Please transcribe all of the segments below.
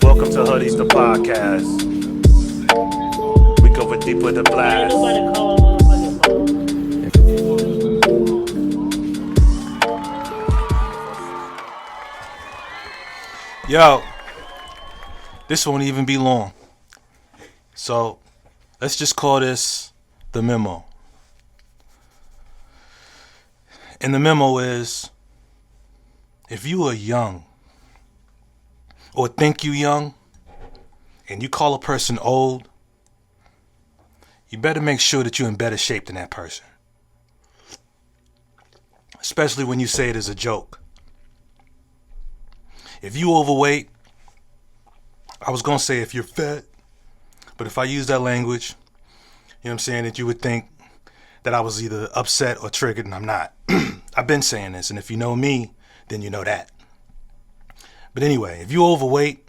Welcome to Hoodies the podcast. We go deep with the blast. Yo, this won't even be long. So, let's just call this the memo. And the memo is, if you are young, or think you young, and you call a person old, you better make sure that you're in better shape than that person. Especially when you say it as a joke. If you overweight, I was going to say if you're fat, but if I use that language, you know what I'm saying, that you would think that I was either upset or triggered, and I'm not. I've been saying this, and if you know me, then you know that. But anyway, if you overweight,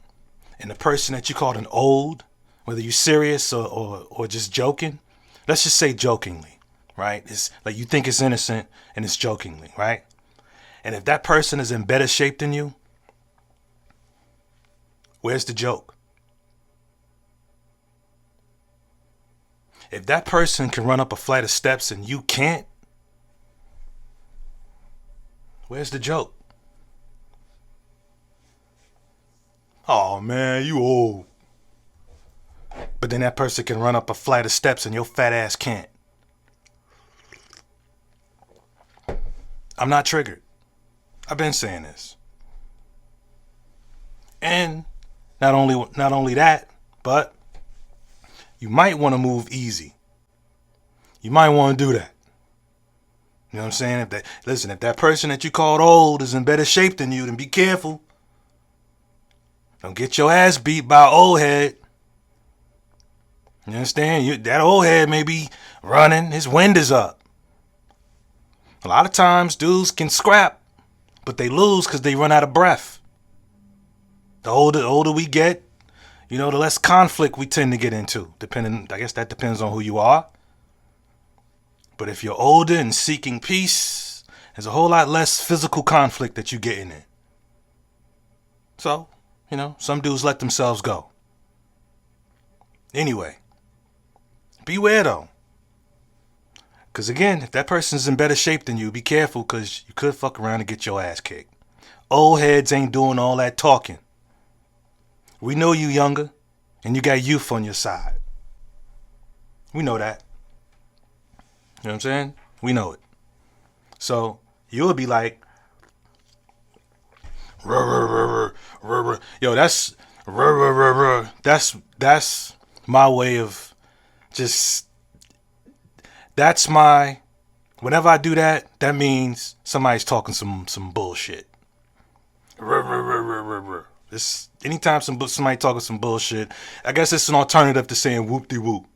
and the person that you called an old, whether you're serious or just joking, let's just say jokingly, right? It's like you think it's innocent, and it's jokingly, right? And if that person is in better shape than you, where's the joke? If that person can run up a flight of steps and you can't, where's the joke? Oh man, you old. But then that person can run up a flight of steps and your fat ass can't. I'm not triggered. I've been saying this. And not only that, but you might want to move easy. You might want to do that. You know what I'm saying? If that person that you called old is in better shape than you, then be careful. Don't get your ass beat by an old head. You understand? That old head may be running, his wind is up. A lot of times dudes can scrap, but they lose because they run out of breath. The older we get, the less conflict we tend to get into. I guess that depends on who you are. But if you're older and seeking peace, there's a whole lot less physical conflict that you get in it. So, some dudes let themselves go. Anyway, beware though. Because again, if that person's in better shape than you, be careful because you could fuck around and get your ass kicked. Old heads ain't doing all that talking. We know you younger, and you got youth on your side. We know that. You know what I'm saying? We know it. So, you'll be like, yo, that's my way of just, whenever I do that, that means somebody's talking some bullshit. Anytime somebody talking some bullshit, I guess it's an alternative to saying whoop-de-whoop.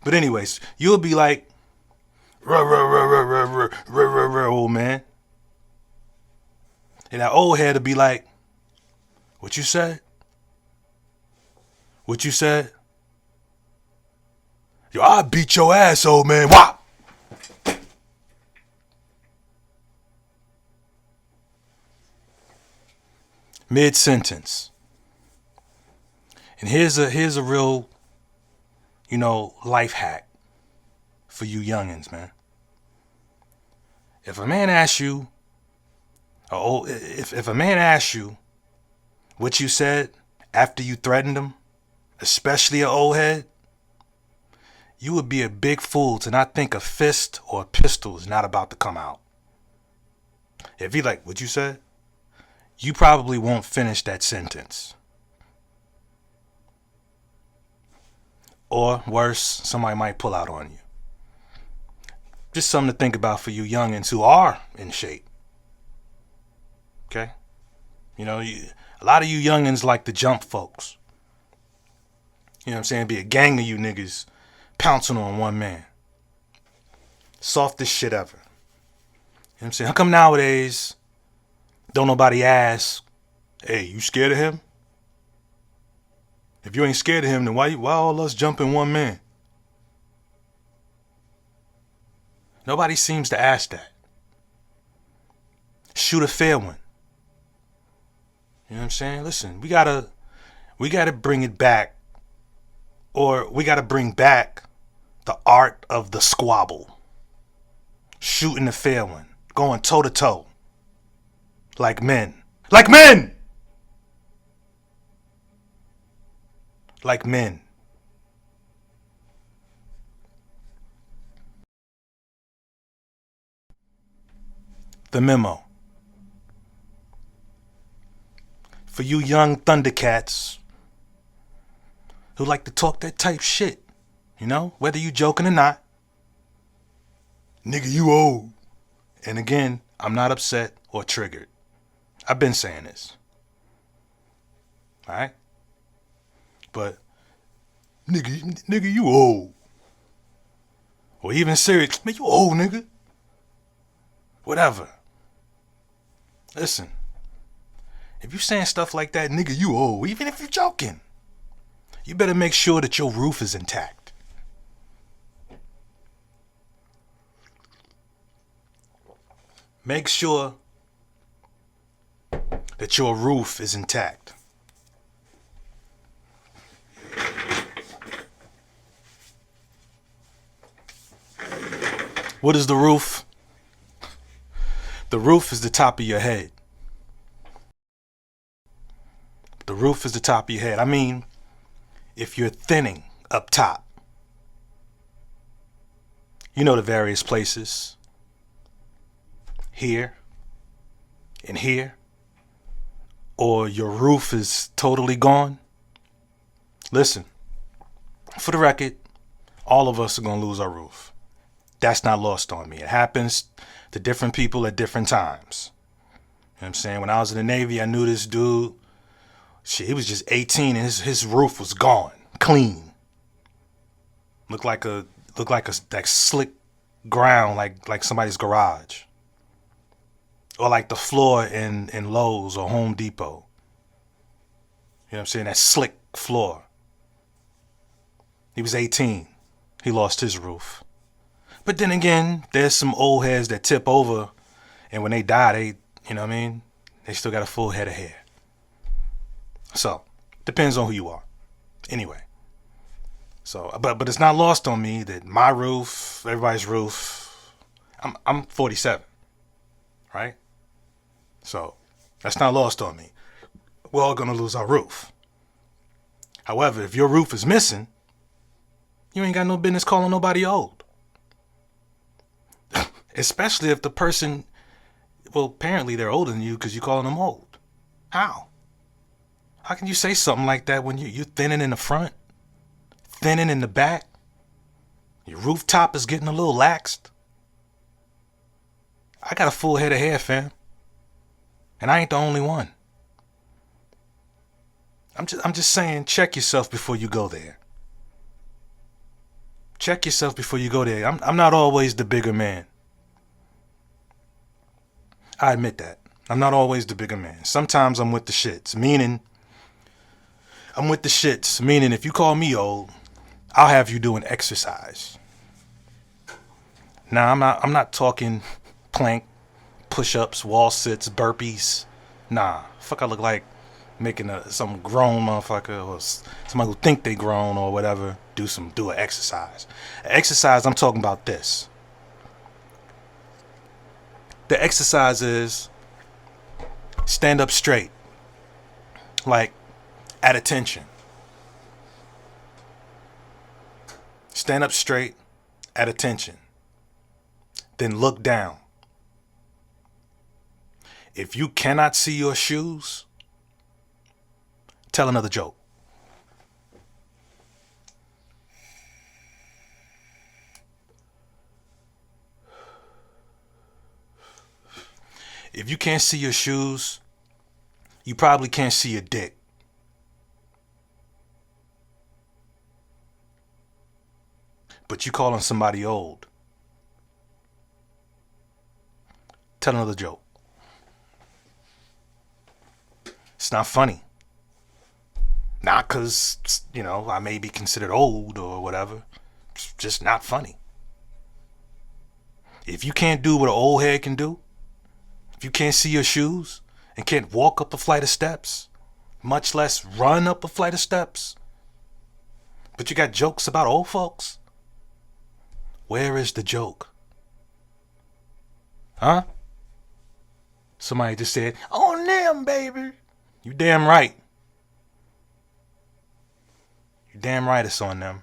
But anyways, you'll be like, old man. And that old head will be like, what you said? What you said? Yo, I beat your ass, old man. Whop! Mid-sentence. And here's a real, life hack for you youngins, man. If a man asks you, if a man asks you what you said after you threatened him, especially an old head, you would be a big fool to not think a fist or a pistol is not about to come out. If he like what you said, you probably won't finish that sentence. Or worse, somebody might pull out on you. Just something to think about for you youngins who are in shape. Okay? A lot of you youngins like to jump folks. You know what I'm saying? Be a gang of you niggas pouncing on one man. Softest shit ever. You know what I'm saying? How come nowadays don't nobody ask, hey, you scared of him? If you ain't scared of him, then why all us jumping one man? Nobody seems to ask that. Shoot a fair one. You know what I'm saying? Listen, we gotta We got to bring it back, or we got to bring back the art of the squabble. Shooting the fair one. Going toe to toe. Like men. Like men! Like men. The memo. For you young Thundercats who like to talk that type shit, you know, whether you joking or not. Nigga, you old. And again, I'm not upset or triggered. I've been saying this. Alright? But, nigga, you old. Or even serious, man, you old, nigga. Whatever. Listen. If you saying stuff like that, nigga, you old. Even if you're joking. You better make sure that your roof is intact. Make sure that your roof is intact. What is the roof? The roof is the top of your head. The roof is the top of your head. I mean, if you're thinning up top, you know the various places. Here and here. Or your roof is totally gone. Listen, for the record, all of us are going to lose our roof. That's not lost on me. It happens to different people at different times. You know what I'm saying? When I was in the Navy, I knew this dude. Shit, he was just 18 and his roof was gone. Clean. Looked like a like slick ground like somebody's garage. Or like the floor in Lowe's or Home Depot. You know what I'm saying? That slick floor. He was 18. He lost his roof. But then again, there's some old heads that tip over, and when they die, they, you know what I mean? They still got a full head of hair. So, depends on who you are. Anyway. So, but it's not lost on me that my roof, everybody's roof, I'm 47. Right? So, that's not lost on me. We're all going to lose our roof. However, if your roof is missing, you ain't got no business calling nobody old. Especially if the person, well, apparently they're older than you because you're calling them old. How? How can you say something like that when you're thinning in the front, thinning in the back? Your rooftop is getting a little laxed. I got a full head of hair, fam. And I ain't the only one. I'm just saying, check yourself before you go there. Check yourself before you go there. I'm not always the bigger man. I admit that. I'm not always the bigger man. Sometimes I'm with the shits. Meaning if you call me old, I'll have you doing exercise. Now I'm not talking plank, push-ups, wall sits, burpees. Nah, fuck I look like making some grown motherfucker or somebody who think they grown or whatever do an exercise. Exercise, I'm talking about this. The exercise is stand up straight, like at attention. Stand up straight, at attention. Then look down. If you cannot see your shoes, tell another joke. If you can't see your shoes, you probably can't see your dick. But you calling somebody old. Tell another joke. It's not funny. Not because, I may be considered old or whatever. It's just not funny. If you can't do what an old head can do, if you can't see your shoes and can't walk up a flight of steps, much less run up a flight of steps. But you got jokes about old folks? Where is the joke? Huh? Somebody just said, on them, baby. You damn right. You damn right it's on them.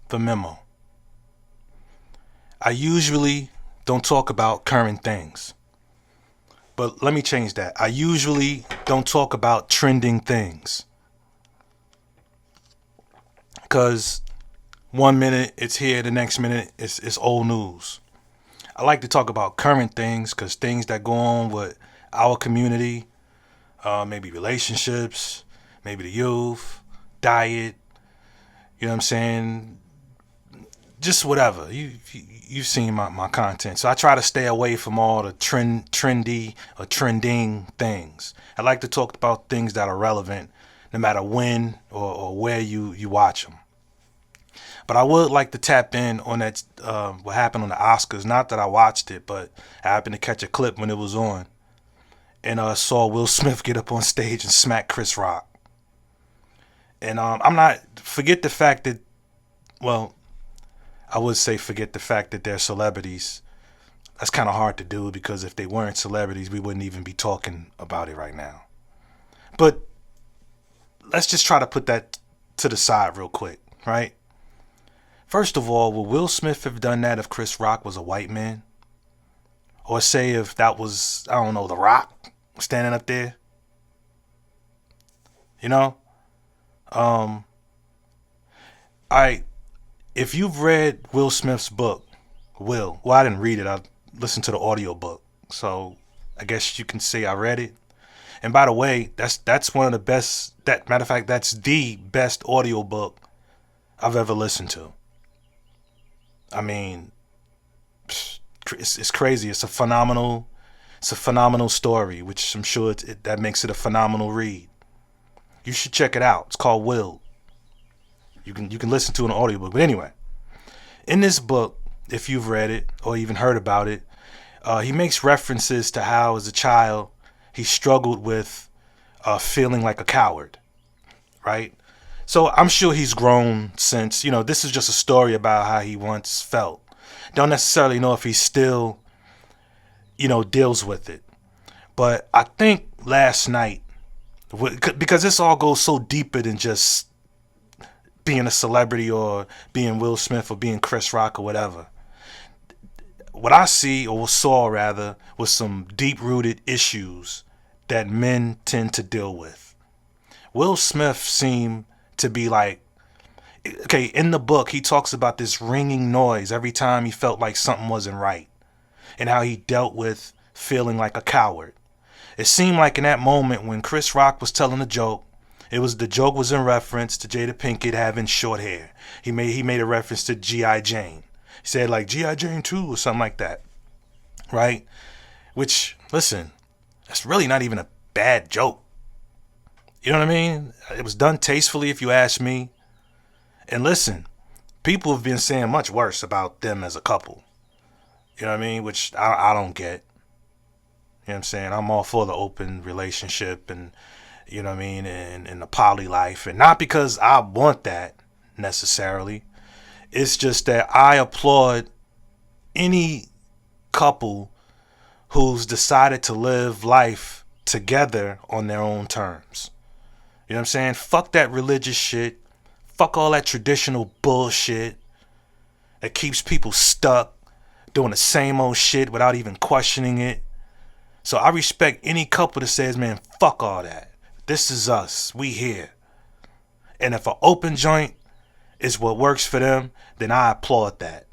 The memo. I usually don't talk about current things. But let me change that. I usually don't talk about trending things. Because one minute it's here, the next minute it's old news. I like to talk about current things because things that go on with our community, maybe relationships, maybe the youth, diet, you know what I'm saying? Just whatever. You've seen my content. So I try to stay away from all the trendy or trending things. I like to talk about things that are relevant no matter when or where you watch them. But I would like to tap in on that what happened on the Oscars. Not that I watched it, but I happened to catch a clip when it was on. And saw Will Smith get up on stage and smack Chris Rock. And forget the fact that, well, I would say forget the fact that they're celebrities. That's kind of hard to do because if they weren't celebrities, we wouldn't even be talking about it right now. But let's just try to put that to the side real quick, right? First of all, would Will Smith have done that if Chris Rock was a white man? Or say if that was, I don't know, The Rock standing up there? You know? If you've read Will Smith's book, I didn't read it. I listened to the audio book. So I guess you can say I read it. And by the way, that's one of the best, matter of fact, that's the best audio book I've ever listened to. I mean, it's crazy. It's a phenomenal story, which I'm sure that makes it a phenomenal read. You should check it out. It's called Will. You can listen to an audiobook. But anyway, in this book, if you've read it or even heard about it, he makes references to how as a child he struggled with feeling like a coward, right? So I'm sure he's grown since, this is just a story about how he once felt. Don't necessarily know if he still, deals with it. But I think last night, because this all goes so deeper than just being a celebrity or being Will Smith or being Chris Rock or whatever. What I see, or saw rather, was some deep-rooted issues that men tend to deal with. Will Smith seemed to be like, okay, in the book, he talks about this ringing noise every time he felt like something wasn't right and how he dealt with feeling like a coward. It seemed like in that moment when Chris Rock was telling a joke, the joke was in reference to Jada Pinkett having short hair. He made a reference to G.I. Jane. He said like G.I. Jane 2 or something like that. Right? Which, listen, that's really not even a bad joke. You know what I mean? It was done tastefully if you ask me. And listen, people have been saying much worse about them as a couple. You know what I mean? Which I don't get. You know what I'm saying? I'm all for the open relationship and, you know what I mean, and the poly life. And not because I want that necessarily. It's just that I applaud any couple who's decided to live life together on their own terms. You know what I'm saying? Fuck that religious shit. Fuck all that traditional bullshit that keeps people stuck doing the same old shit without even questioning it. So I respect any couple that says, man, fuck all that. This is us. We here. And if an open joint is what works for them, then I applaud that.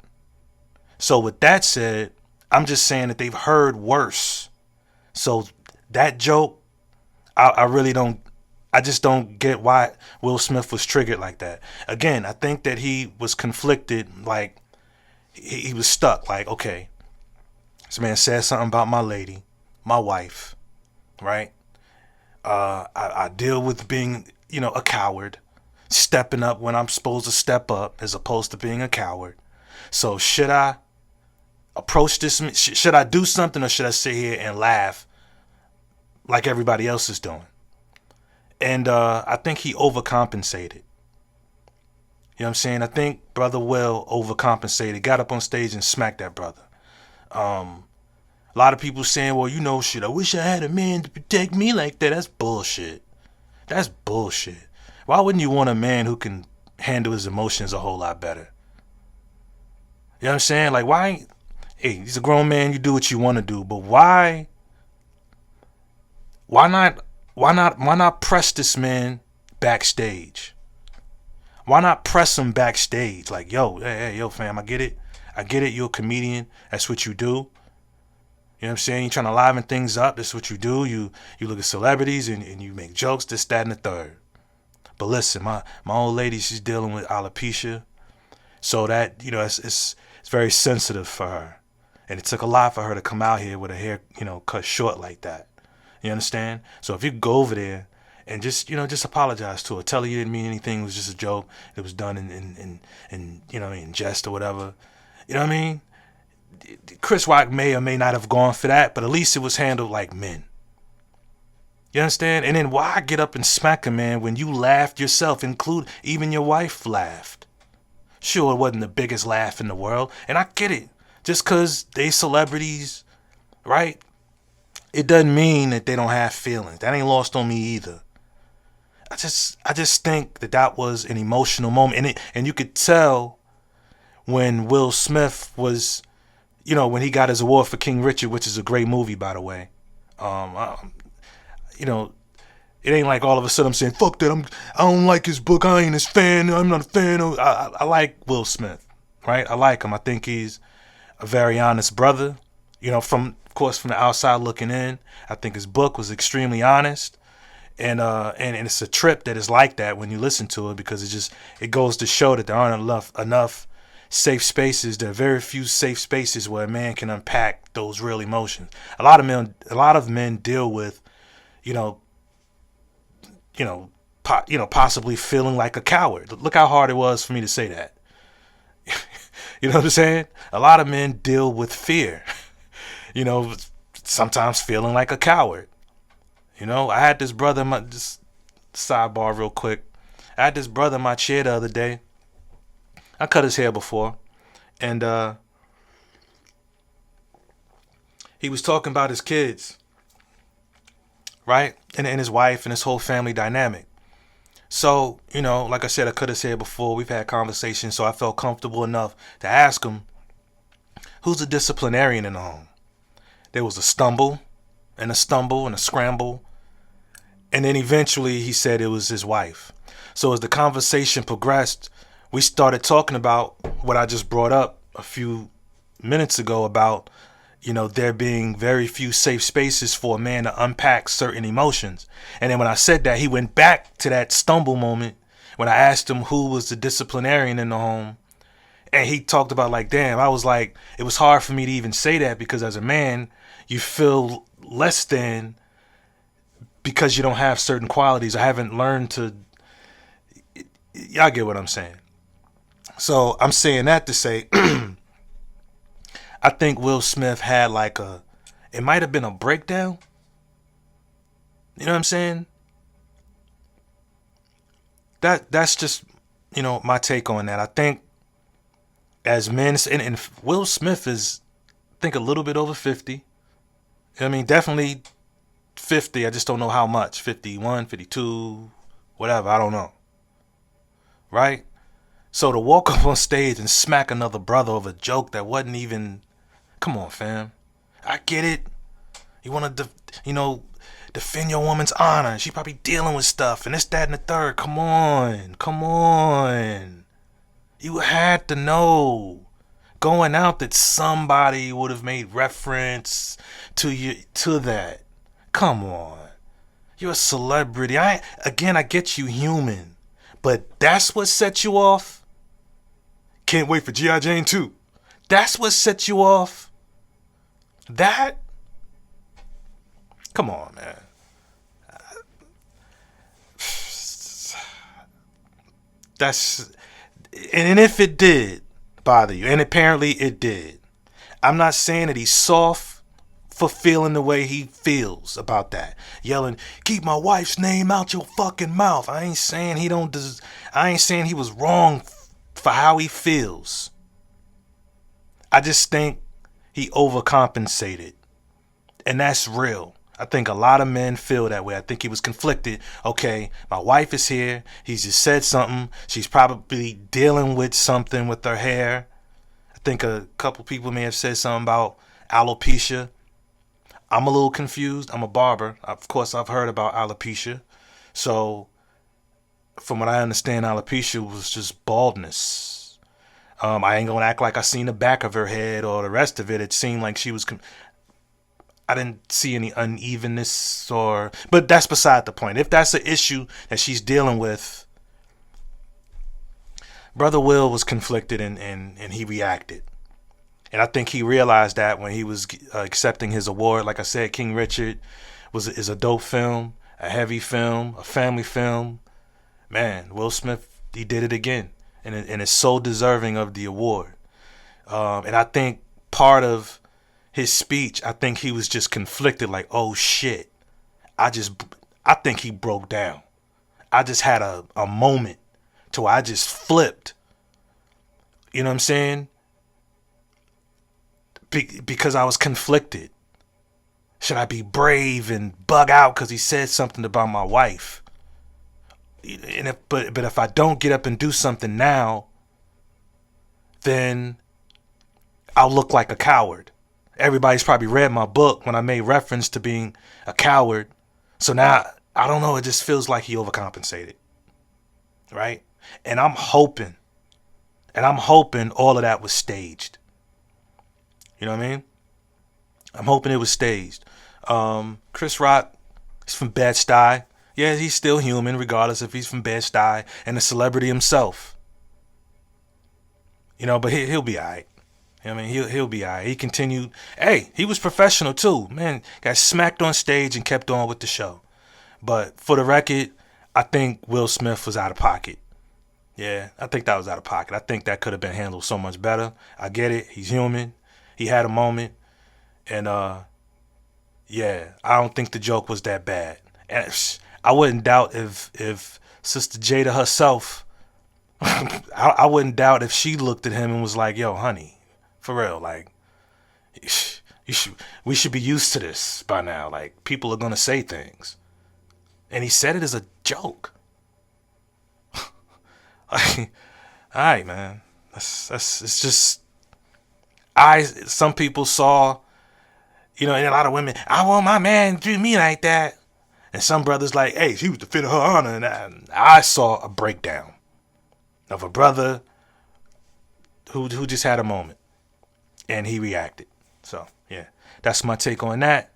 So with that said, I'm just saying that they've heard worse. So that joke, I just don't get why Will Smith was triggered like that. Again, I think that he was conflicted, like he was stuck. Like, okay, this man said something about my lady, my wife, right? I deal with being, a coward, stepping up when I'm supposed to step up as opposed to being a coward. So should I approach this? Should I do something or should I sit here and laugh like everybody else is doing. And I think he overcompensated. You know what I'm saying? I think Brother Will overcompensated, got up on stage and smacked that brother. A lot of people saying, well, shit, I wish I had a man to protect me like that. That's bullshit. That's bullshit. Why wouldn't you want a man who can handle his emotions a whole lot better? You know what I'm saying? Like, why? Hey, he's a grown man. You do what you want to do. But why not press this man backstage? Why not press him backstage? Like, yo, fam, I get it. You're a comedian. That's what you do. You know what I'm saying? You're trying to liven things up. That's what you do. You look at celebrities and you make jokes, this, that, and the third. But listen, my old lady, she's dealing with alopecia. So that, it's very sensitive for her. And it took a lot for her to come out here with her hair, cut short like that. You understand? So if you go over there and just apologize to her, tell her you didn't mean anything, it was just a joke, it was done in jest or whatever. You know what I mean? Chris Rock may or may not have gone for that, but at least it was handled like men. You understand? And then why get up and smack a man when you laughed yourself, even your wife laughed? Sure, it wasn't the biggest laugh in the world, and I get it. Just because they celebrities, right? It doesn't mean that they don't have feelings. That ain't lost on me either. I just think that was an emotional moment, and you could tell when Will Smith was, when he got his award for King Richard, which is a great movie, by the way. It ain't like all of a sudden I'm saying, fuck that, I don't like his book, I ain't his fan, I'm not a fan. I like Will Smith, right? I like him. I think he's a very honest brother, from the outside looking in. I think his book was extremely honest. And it's a trip that is like that when you listen to it, because it goes to show that there aren't enough safe spaces. There are very few safe spaces where a man can unpack those real emotions. A lot of men deal with, possibly feeling like a coward. Look how hard it was for me to say that. You know what I'm saying? A lot of men deal with fear. Sometimes feeling like a coward. I had this brother, just sidebar real quick. I had this brother in my chair the other day. I cut his hair before. And he was talking about his kids. Right? And his wife and his whole family dynamic. So, like I said, I cut his hair before. We've had conversations, so I felt comfortable enough to ask him, who's the disciplinarian in the home? There was a stumble and a scramble. And then eventually he said it was his wife. So as the conversation progressed, we started talking about what I just brought up a few minutes ago about, there being very few safe spaces for a man to unpack certain emotions. And then when I said that, he went back to that stumble moment when I asked him who was the disciplinarian in the home. And he talked about like, damn, I was like, it was hard for me to even say that because as a man, you feel less than because you don't have certain qualities. I haven't learned to, y'all get what I'm saying. So I'm saying that to say, I think Will Smith had it might have been a breakdown. You know what I'm saying? That's just, my take on that. I think as men, and Will Smith is, I think, a little bit over 50. I mean, definitely 50. I just don't know how much. 51, 52, whatever. I don't know. Right? So to walk up on stage and smack another brother over a joke that wasn't even, come on, fam. I get it. You want to, defend your woman's honor. She probably dealing with stuff and this, that, and the third. Come on. You had to know going out that somebody would have made reference to that. Come on. You're a celebrity. I get you human. But that's what set you off? Can't wait for G.I. Jane 2. That's what set you off? That? Come on, man. And if it did bother you, and apparently it did, I'm not saying that he's soft for feeling the way he feels about that. Yelling, keep my wife's name out your fucking mouth. I ain't saying I ain't saying he was wrong for how he feels. I just think he overcompensated. And that's real. I think a lot of men feel that way. I think he was conflicted. Okay, my wife is here. He's just said something. She's probably dealing with something with her hair. I think a couple people may have said something about alopecia. I'm a little confused. I'm a barber. Of course, I've heard about alopecia. So, from what I understand, alopecia was just baldness. I ain't gonna act like I seen the back of her head or the rest of it. It seemed like she was... I didn't see any unevenness but that's beside the point. If that's an issue that she's dealing with, Brother Will was conflicted and he reacted. And I think he realized that when he was accepting his award. Like I said, King Richard is a dope film, a heavy film, a family film. Man, Will Smith, he did it again. And is so deserving of the award. And I think part of his speech, I think he was just conflicted, like, oh shit. I think he broke down. I just had a moment to where I just flipped. You know what I'm saying? Because I was conflicted. Should I be brave and bug out because he said something about my wife? And but if I don't get up and do something now, then I'll look like a coward. Everybody's probably read my book when I made reference to being a coward. So now, I don't know, it just feels like he overcompensated. Right? And I'm hoping all of that was staged. You know what I mean? I'm hoping it was staged. Chris Rock is from Bed-Stuy. Yeah, he's still human, regardless if he's from Bed-Stuy and a celebrity himself. You know, but he'll be all right. I mean, he'll be all right. He continued. Hey, he was professional too. Man, got smacked on stage and kept on with the show. But for the record, I think Will Smith was out of pocket. Yeah, I think that was out of pocket. I think that could have been handled so much better. I get it. He's human. He had a moment. And, yeah, I don't think the joke was that bad. And I wouldn't doubt if Sister Jada herself, I wouldn't doubt if she looked at him and was like, yo, honey, for real, like, we should be used to this by now. Like, people are going to say things. And he said it as a joke. Like, all right, man. It's just, some people saw, you know, and a lot of women, I want my man to do me like that. And some brothers like, hey, she was defending her honor. And I saw a breakdown of a brother who just had a moment. And he reacted. So, yeah, that's my take on that.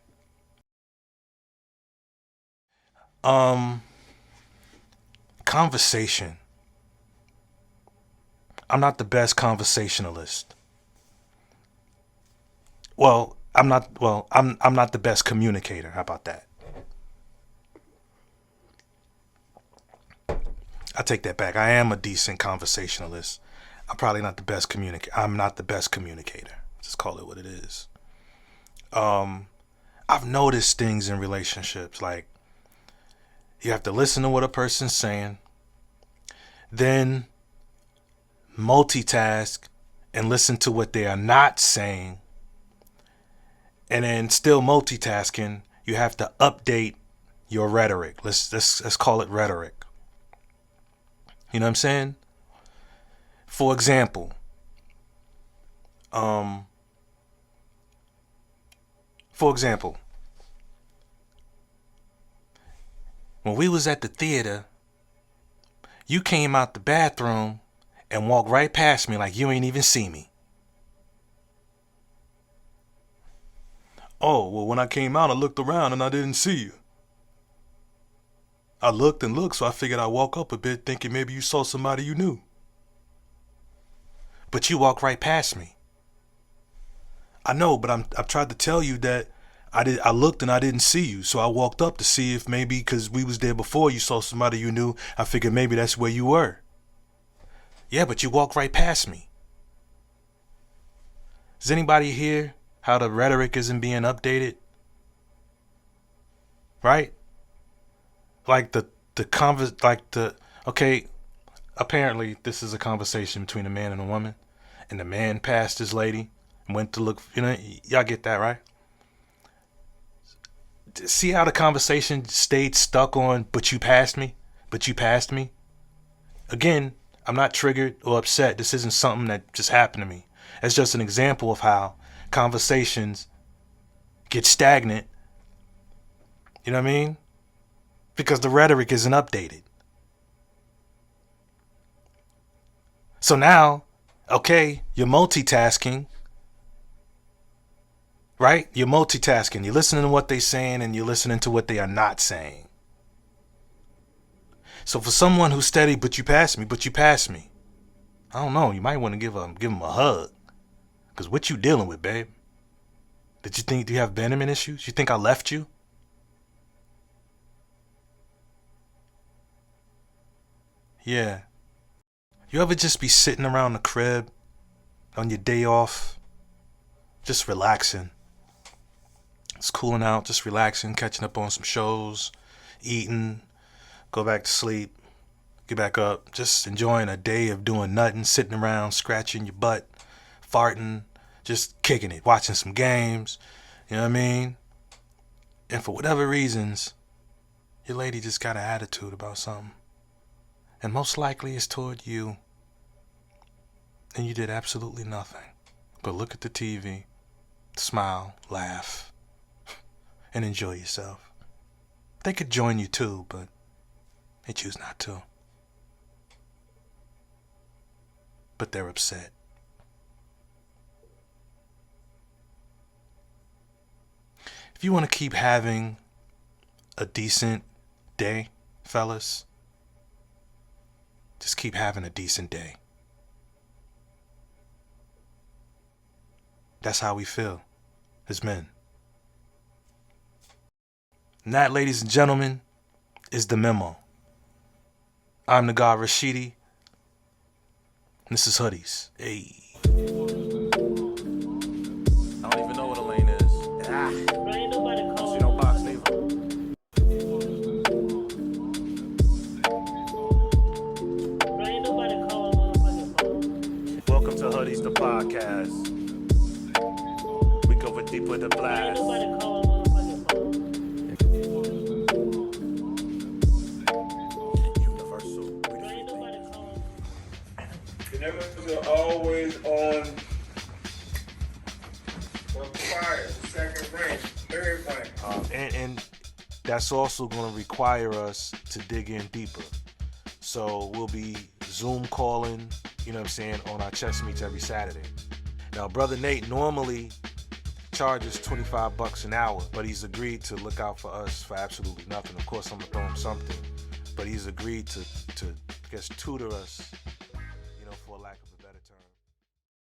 Conversation. I'm not the best conversationalist. I'm not the best communicator. How about that? I take that back. I am a decent conversationalist. I'm probably not the best communicator. I'm not the best communicator. Just call it what it is. I've noticed things in relationships, like you have to listen to what a person's saying, then multitask and listen to what they are not saying, and then still multitasking, you have to update your rhetoric. Let's call it rhetoric. You know what I'm saying? For example, when we was at the theater, you came out the bathroom and walked right past me like you ain't even see me. Oh, well, when I came out, I looked around and I didn't see you. I looked and looked, so I figured I'd walk up a bit thinking maybe you saw somebody you knew. But you walked right past me. I know, but I've tried to tell you that I looked and I didn't see you, so I walked up to see if maybe because we was there before you saw somebody you knew, I figured maybe that's where you were. Yeah, but you walked right past me. Does anybody here how the rhetoric isn't being updated? Right? Like okay, apparently this is a conversation between a man and a woman, and the man passed his lady and went to look, y'all get that, right? See how the conversation stayed stuck on, but you passed me? Again, I'm not triggered or upset. This isn't something that just happened to me. It's just an example of how conversations get stagnant. You know what I mean? Because the rhetoric isn't updated. So now, okay, you're multitasking. Right? You're multitasking. You're listening to what they're saying and you're listening to what they are not saying. So for someone who's steady, but you pass me. I don't know. You might want to give them a hug. Because what you dealing with, babe? Do you have abandonment issues? You think I left you? Yeah. You ever just be sitting around the crib on your day off, just relaxing? It's cooling out, just relaxing, catching up on some shows, eating, go back to sleep, get back up, just enjoying a day of doing nothing, sitting around, scratching your butt, farting, just kicking it, watching some games, you know what I mean? And for whatever reasons, your lady just got an attitude about something. And most likely it's toward you. And you did absolutely nothing but look at the TV, smile, laugh, and enjoy yourself. They could join you too, but they choose not to. But they're upset. If you want to keep having a decent day, fellas, just keep having a decent day. That's how we feel as men. And that, ladies and gentlemen, is the Memo. I'm the God Rashidi. And this is Hoodies. Hey. I don't even know what a lane is. You know box neither. Welcome to Hoodies the podcast. We go deep with the blast. Universal. The numbers are always on fire, second rank, third rank. And that's also going to require us to dig in deeper. So we'll be Zoom calling, you know what I'm saying, on our chess meets every Saturday. Now, Brother Nate normally charges $25 an hour, but he's agreed to look out for us for absolutely nothing. Of course, I'm going to throw him something, but he's agreed to I guess, tutor us